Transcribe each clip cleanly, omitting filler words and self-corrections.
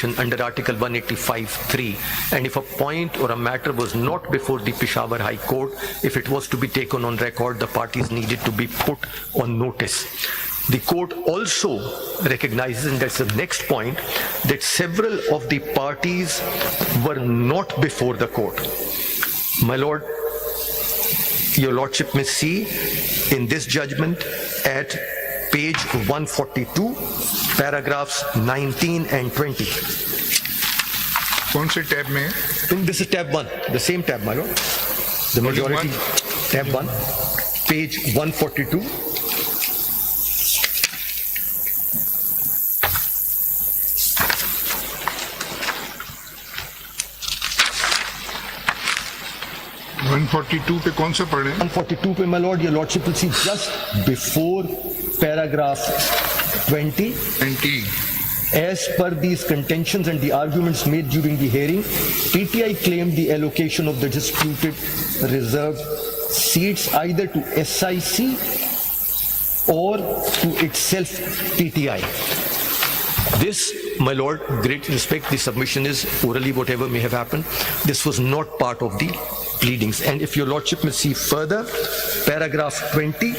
under Article 185(3), and if a point or a matter was not before the Peshawar High Court, if it was to be taken on record, the parties needed to be put on notice. The court also recognizes, and that's the next point, that several of the parties were not before the court. My lord, your lordship may see in this judgment at page 142, paragraphs 19 and 20. कौन से tab में है? This is tab 1, the same tab, my lord. The majority, tab 1, page 142. पे कौन सा पढ़ रहे हैं? 142 पे, my lord, your lordship will see just before paragraph 20. As per these contentions and the arguments made during the hearing, PTI claimed the allocation of the disputed reserved seats either to SIC or to itself PTI. This, my lord, great respect, the submission is orally, whatever may have happened. This was not part of the pleadings. And if your lordship may see further, paragraph 20,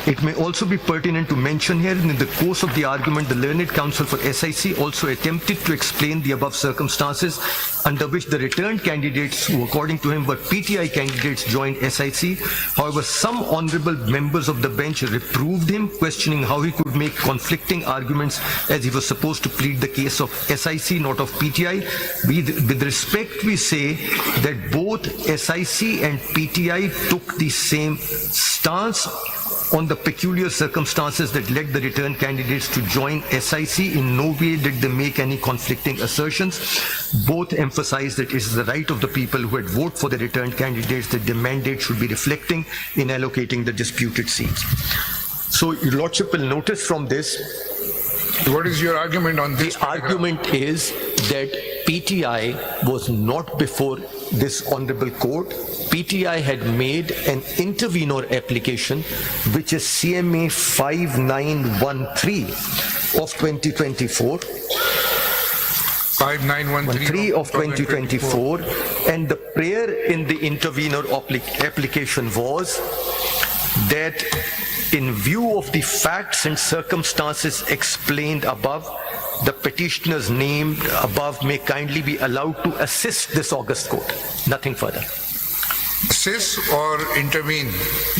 it may also be pertinent to mention here, in the course of the argument, the learned counsel for SIC also attempted to explain the above circumstances under which the returned candidates, who according to him were PTI candidates, joined SIC. However, some honorable members of the bench reproved him, questioning how he could make conflicting arguments as he was supposed to plead the case of SIC, not of PTI. With respect, we say that both SIC and PTI took the same stance on the peculiar circumstances that led the returned candidates to join SIC. In no way did they make any conflicting assertions. Both emphasized that it is the right of the people who had voted for the returned candidates that the mandate should be reflecting in allocating the disputed seats. So, your lordship will notice from this. What is your argument on this? The argument is that PTI was not before this honorable court. PTI had made an intervenor application, which is CMA 5913 of 2024. 5913 of 2024, and the prayer in the intervenor application was that in view of the facts and circumstances explained above, the petitioners named above may kindly be allowed to assist this august court. Nothing further. Assist or intervene?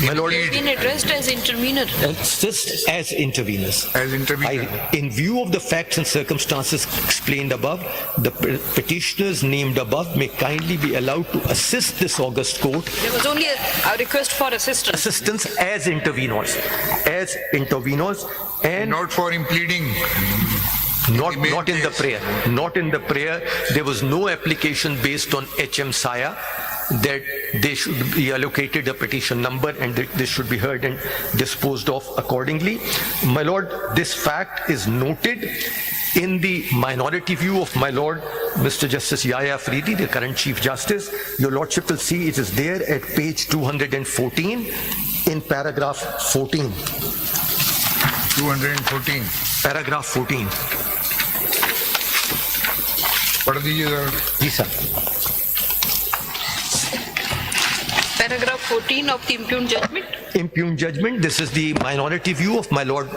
My lord, been addressed as intervener. assist as interveners. As intervener. In view of the facts and circumstances explained above, the petitioners named above may kindly be allowed to assist this august court. There was only a request for assistance. Assistance as intervenors. As intervenors, and Not for impleading. not in the prayer. Not in the prayer. There was no application based on HM Saya that they should be allocated a petition number and that this should be heard and disposed of accordingly. My lord, this fact is noted in the minority view of my lord, Mr. Justice Yahya Afridi, the current Chief Justice. Your lordship will see it is there at page 214 in paragraph 14. 214. Paragraph 14. पढ़ दीजिए Yes, sir. Paragraph 14 of the impugned judgment. Impugned judgment. This is the minority view of my lord,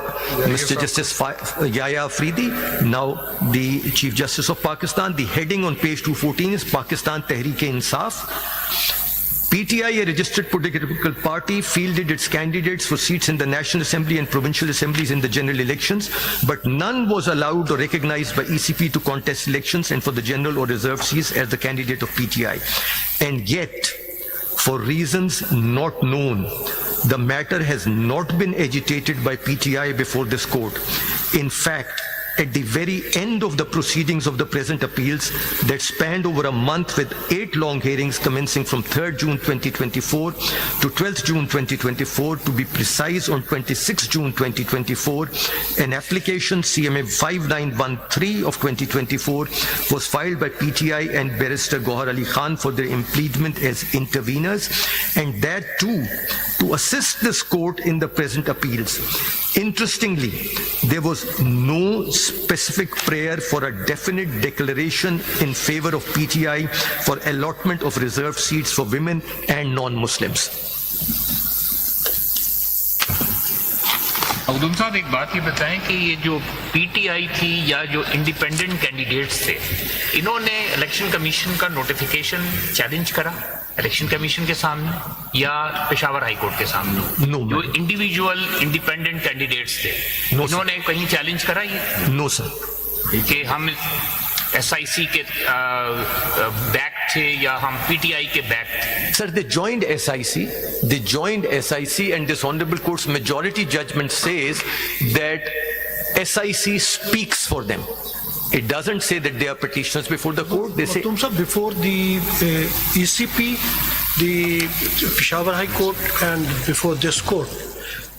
Mr. Justice Yahya Afridi, now the Chief Justice of Pakistan. The heading on page 214 is Pakistan Tehreek-e-Insaf. PTI, a registered political party, fielded its candidates for seats in the National Assembly and provincial assemblies in the general elections, but none was allowed or recognized by ECP to contest elections and for the general or reserved seats as the candidate of PTI. And yet, for reasons not known, the matter has not been agitated by PTI before this court. In fact, at the very end of the proceedings of the present appeals that spanned over a month with 8 long hearings commencing from 3rd June 2024 to 12th June 2024, to be precise on 26th June 2024, an application CMA 5913 of 2024 was filed by PTI and Barrister Gohar Ali Khan for their impleadment as interveners, and that too to assist this court in the present appeals. Interestingly, there was no specific prayer for a definite declaration in favor of PTI for allotment of reserved seats for women and non-Muslims. Abdul साहब एक बात ये बताएं कि ये जो PTI थी या जो इंडिपेंडेंट कैंडिडेट्स थे, इन्होंने इलेक्शन कमीशन का नोटिफिकेशन चैलेंज करा इलेक्शन कमीशन के सामने या पेशावर हाई कोर्ट के सामने? No, जो इंडिविजुअल इंडिपेंडेंट कैंडिडेट्स थे, No, इन्होंने कहीं चैलेंज करा ये No, sir. कि हम एसआईसी के बैक थे या हम पीटीआई के बैक थे? Sir, they joined SIC, and this Honorable Court's majority judgment says that SIC speaks for them. It doesn't say that they are petitioners before the court. They say, before the ECP, the Peshawar High Court, and before this court,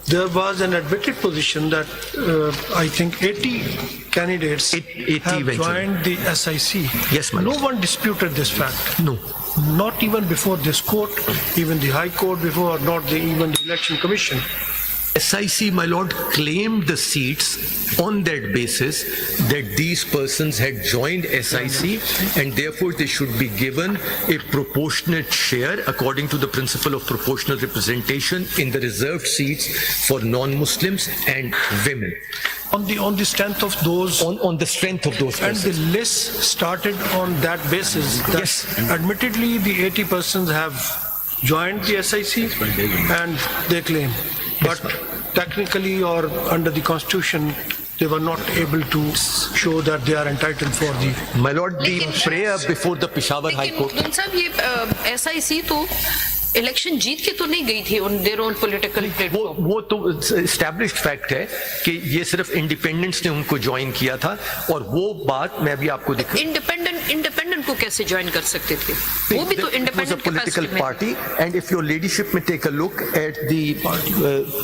there was an admitted position that I think 80 candidates 80 have eventually. joined the SIC. Yes, my No lord. one disputed this fact. no. Not even before this court, even the High Court before, not even the Election Commission. SIC, my lord, claimed the seats on that basis that these persons had joined SIC and therefore they should be given a proportionate share according to the principle of proportional representation in the reserved seats for non-Muslims and women. On the strength of those, On the strength of those and the persons. list started on that basis. That Yes. Admittedly, the 80 persons have joined the SIC and they claim. But technically or under the constitution, they were not able to show that they are entitled for the. My lord, the लेकिन- prayer before the Peshawar High लेकिन Court. Abdul साहब ये SIC तो election जीत के तो नहीं गई थी on their own political platform. वो तो एस्टैब्लिश्ड फैक्ट है कि ये सिर्फ इंडिपेंडेंट्स ने उनको ज्वाइन किया था, और वो बात मैं अभी आपको दिखा. इंडिपेंडेंट को कैसे ज्वाइन कर सकते थे? वो भी तो independent political party, and if your ladyship may take a look at the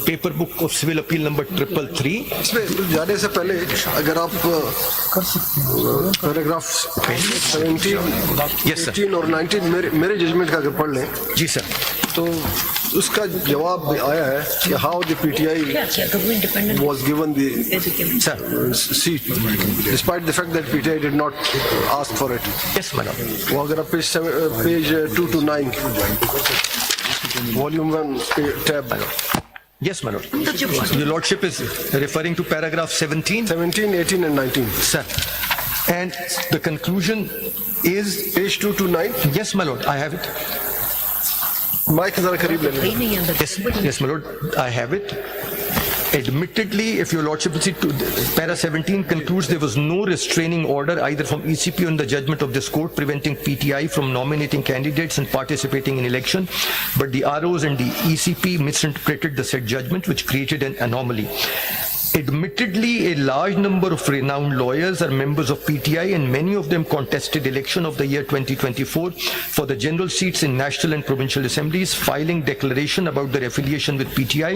paper book of civil appeal number 333. इसमें जाने से पहले अगर आप पैराग्राफ 17, Yes, sir. 18 और 19 मेरे जजमेंट का अगर पढ़ लें जी सर. तो उसका जवाब आया है कि how the PTI was given the seat despite the fact that PTI did not ask for it. Yes, my lord. वो अगर आप page 2 to 9 volume 1 tab Yes, my lord. Your lordship is referring to paragraph 17. 17, 18 and 19 Sir. And the conclusion is, page 2 to 9 yes, my lord, I have it. Mic जरा करीब ले लें. Yes, my lord, I have it. Admittedly, if your lordship will see, para 17 concludes there was no restraining order either from ECP on the judgment of this court preventing PTI from nominating candidates and participating in election, but the ROs and the ECP misinterpreted the said judgment, which created an anomaly. Admittedly, a large number of renowned lawyers are members of PTI, and many of them contested election of the year 2024 for the general seats in national and provincial assemblies, filing declaration about their affiliation with PTI.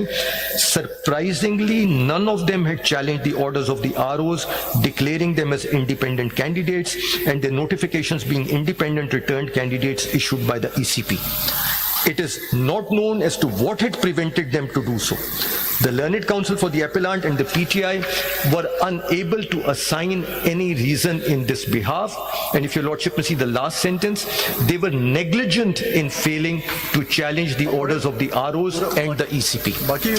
Surprisingly, none of them had challenged the orders of the ROs, declaring them as independent candidates, and their notifications being independent returned candidates issued by the ECP. It is not known as to what had prevented them to do so. The Learned Counsel for the Appellant and the PTI were unable to assign any reason in this behalf. And if your lordship will see the last sentence, they were negligent in failing to challenge the orders of the ROs and the ECP. बाकी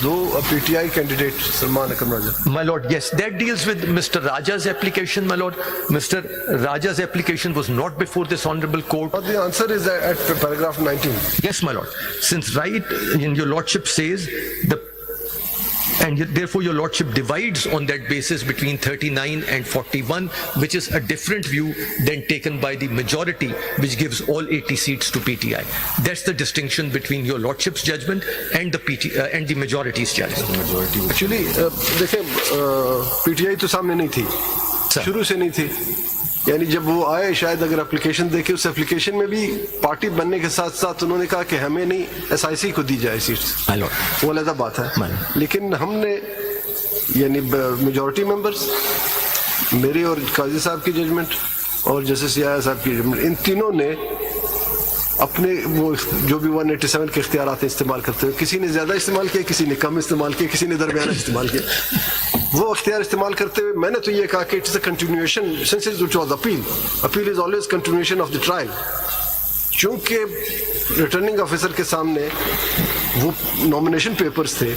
दो PTI candidate Salman Akram Raja. My lord, yes, that deals with Mr. Raja's application, my lord. Mr. Raja's application was not before this honorable court. But the answer is at paragraph 19. Yes, my lord. Since right in your lordship says and therefore your lordship divides on that basis between 39 and 41, which is a different view than taken by the majority, which gives all 80 seats to PTI. That's the distinction between your lordship's judgment and the majority's judgment. Actually देखें PTI तो सामने नहीं थी, शुरू से नहीं थी, यानी जब वो आए शायद अगर एप्लीकेशन देखे उस एप्लीकेशन में भी पार्टी बनने के साथ साथ उन्होंने कहा कि हमें नहीं एसआईसी को दी जाए सीट्स, वो अलग बात है। लेकिन हमने यानी मेजॉरिटी मेंबर्स, मेरी और काजी साहब की जजमेंट और जस्टिस याया साहब की जजमेंट, इन तीनों ने अपने वो जो भी 187 के इख्तियारात इस्तेमाल करते हुए, किसी ने ज्यादा इस्तेमाल किया, किसी ने कम इस्तेमाल किया, किसी ने दरमियाना इस्तेमाल किया, वो इख्तियार इस्तेमाल करते हुए मैंने तो ये कहा कि it's a continuation since it was appeal is always continuation of the trial. चूंकि रिटर्निंग ऑफिसर के सामने वो नॉमिनेशन पेपर्स थे,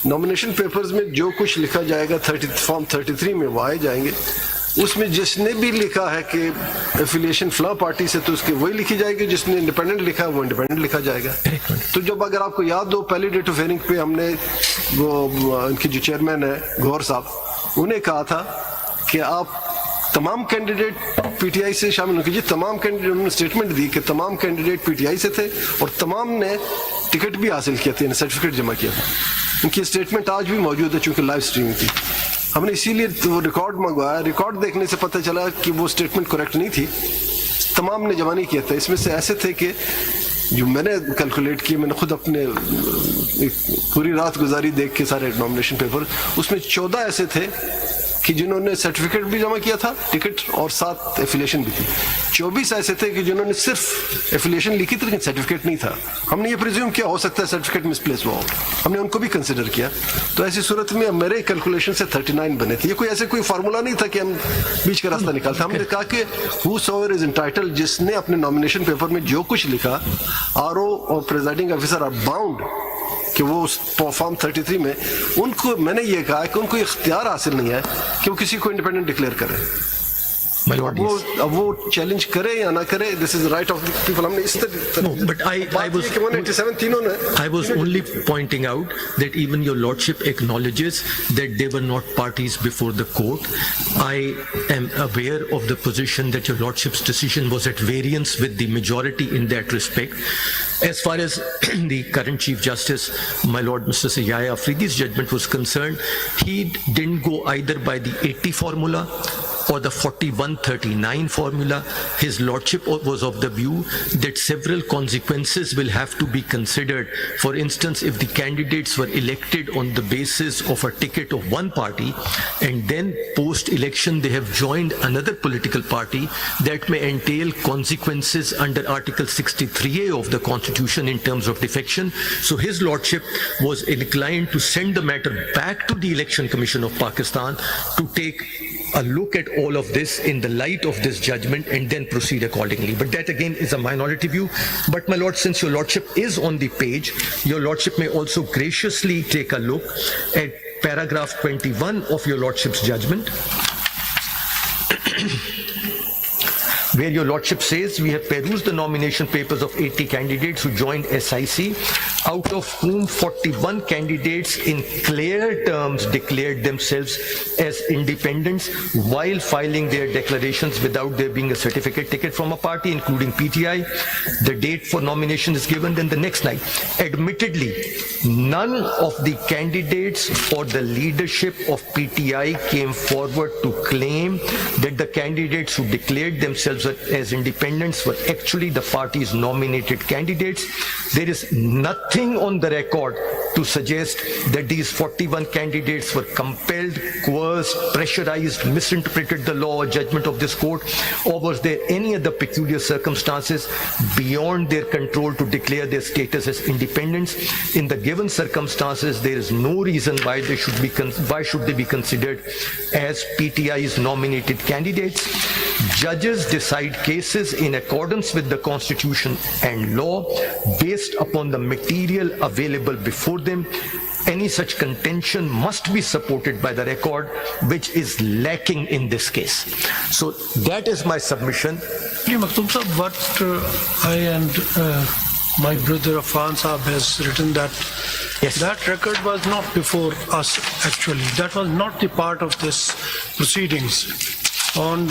नॉमिनेशन पेपर्स में जो कुछ लिखा जाएगा फॉर्म 33 में वो आए जाएंगे, उसमें जिसने भी लिखा है कि एफिलिएशन फला पार्टी से तो उसकी वही लिखी जाएगी, जिसने इंडिपेंडेंट लिखा है वो इंडिपेंडेंट लिखा जाएगा। तो जब अगर आपको याद हो पहली डेट ऑफ हियरिंग पे हमने वो इनके जो चेयरमैन है गौहर साहब, उन्हें कहा था कि आप तमाम कैंडिडेट पीटीआई से शामिल कीजिए। तमाम कैंडिडेट, उन्होंने स्टेटमेंट दी कि तमाम कैंडिडेट पीटीआई से थे और तमाम ने टिकट भी हासिल किया था, सर्टिफिकेट जमा किया था। उनकी स्टेटमेंट आज भी मौजूद है, चूंकि लाइव स्ट्रीमिंग थी। हमने इसीलिए वो रिकॉर्ड मंगवाया, रिकॉर्ड देखने से पता चला कि वो स्टेटमेंट करेक्ट नहीं थी, तमाम ने जमा नहीं किया था। इसमें से ऐसे थे कि जो मैंने कैलकुलेट किए, मैंने खुद अपने पूरी रात गुजारी देख के सारे नॉमिनेशन पेपर, उसमें 14 ऐसे थे कि जिन्होंने सर्टिफिकेट भी जमा किया था, टिकट और साथ एफिलिएशन भी थी। 24 ऐसे थे कि जिन्होंने सिर्फ एफिलिएशन लिखी थी लेकिन सर्टिफिकेट नहीं था। हमने ये प्रिज्यूम किया हो सकता है सर्टिफिकेट मिसप्लेस हुआ हो, हमने उनको भी कंसिडर किया। तो ऐसी सूरत में मेरे कैलकुलेशन से 39 बने थे। ये कोई ऐसे कोई फार्मूला नहीं था कि हम बीच का रास्ता निकालते। हमने कहा कि हूसोएवर इज एंटाइटल्ड, जिसने अपने नॉमिनेशन पेपर में जो कुछ लिखा, आरओ और प्रिजाइडिंग ऑफिसर आर बाउंड कि वो उस फॉर्म 33 में, उनको मैंने ये कहा कि उनको इख्तियार हासिल नहीं है कि वो किसी को इंडिपेंडेंट डिक्लेयर करे। अब वो चैलेंज करे या ना करे, this is right of the people. हमने इस तरह No, but I was 187 तीनों ने, I was only pointing out that even your lordship acknowledges that they were not parties before the court. I am aware of the position that your lordship's decision was at variance with the majority in that respect. As far as the current Chief Justice, my Lord Mr. Yahya Afridi's judgment was concerned, he didn't go either by the 80 formula or the 4139 formula. His lordship was of the view that several consequences will have to be considered. For instance, if the candidates were elected on the basis of a ticket of one party and then post-election they have joined another political party, that may entail consequences under Article 63A of the Constitution in terms of defection. So his lordship was inclined to send the matter back to the Election Commission of Pakistan to take a look at all of this in the light of this judgment and then proceed accordingly. But that again is a minority view. But my lord, since your lordship is on the page, your lordship may also graciously take a look at paragraph 21 of your lordship's judgment, where your lordship says, we have perused the nomination papers of 80 candidates who joined SIC, out of whom 41 candidates in clear terms declared themselves as independents while filing their declarations without there being a certificate ticket from a party, including PTI. The date for nomination is given, then the next night. Admittedly, none of the candidates or the leadership of PTI came forward to claim that the candidates who declared themselves as independents were actually the party's nominated candidates. There is nothing on the record to suggest that these 41 candidates were compelled, coerced, pressurized, misinterpreted the law or judgment of this court, or was there any other peculiar circumstances beyond their control to declare their status as independents. In the given circumstances, there is no reason why they should be considered as PTI's nominated candidates. Judges decide cases in accordance with the Constitution and law based upon the material available before them. Any such contention must be supported by the record, which is lacking in this case. So that is my submission. Maktoum Sahab, what I and my brother Afan Saab has written that Yes. that record was not before us actually. That was not the part of this proceedings. On the